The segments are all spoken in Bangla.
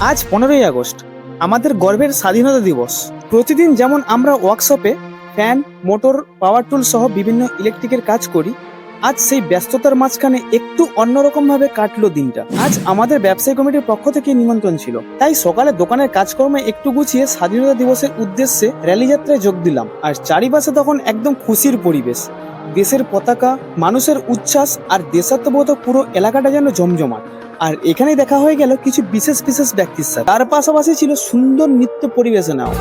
আজ 15ই আগস্ট, আমাদের গর্বের স্বাধীনতা দিবস। প্রতিদিন যেমন আমরা ওয়ার্কশপে ফ্যান, মোটর, পাওয়ার টুল সহ বিভিন্ন ইলেকট্রিকের কাজ করি, আজ সেই ব্যস্ততার মাঝখানে একটু অন্যরকমভাবে কাটলো দিনটা। আজ আমাদের ব্যবসায়ী কমিটির পক্ষ থেকে নিমন্ত্রণ ছিল, তাই সকালে দোকানের কাজকর্মে একটু গুছিয়ে স্বাধীনতা দিবসের উদ্দেশ্যে র্যালি যাত্রায় যোগ দিলাম। আর চারিপাশে তখন একদম খুশির পরিবেশ, দেশের পতাকা, মানুষের উচ্ছ্বাস আর দেশাত্মবোধক, পুরো এলাকাটা যেন জমজমাট। আর এখানেই দেখা হয়ে গেল কিছু বিশেষ বিশেষ ব্যক্তির সাথে। তার পাশাপাশি ছিল সুন্দর নৃত্য পরিবেশনাও।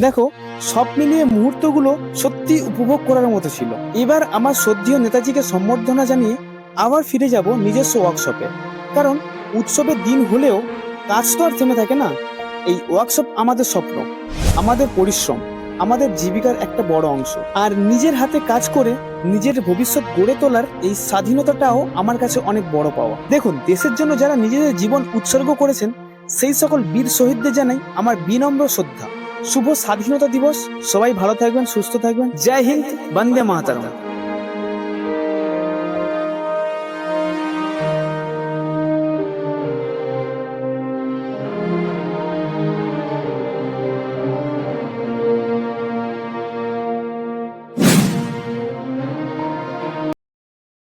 দেখো, সব মিলিয়ে মুহূর্তগুলো সত্যি উপভোগ করার মতো ছিল। এবার আমার শ্রদ্ধেয় নেতাজিকে সম্বর্ধনা জানিয়ে আবার ফিরে যাব নিজস্ব ওয়ার্কশপে। কারণ উৎসবের দিন হলেও কাজ তো আর থেমে থাকে না। এই ওয়ার্কশপ আমাদের স্বপ্ন, আমাদের পরিশ্রম, আমাদের জীবিকার একটা বড় অংশ। আর নিজের হাতে কাজ করে নিজের ভবিষ্যৎ গড়ে তোলার এই স্বাধীনতাটাও আমার কাছে অনেক বড় পাওয়া। দেখুন, দেশের জন্য যারা নিজেদের জীবন উৎসর্গ করেছেন, সেই সকল বীর শহীদদের জানাই আমার বিনম্র শ্রদ্ধা। শুভ স্বাধীনতা দিবস। সবাই ভালো থাকবেন, সুস্থ থাকবেন। জয় হিন্দ, বন্দে মাতরম।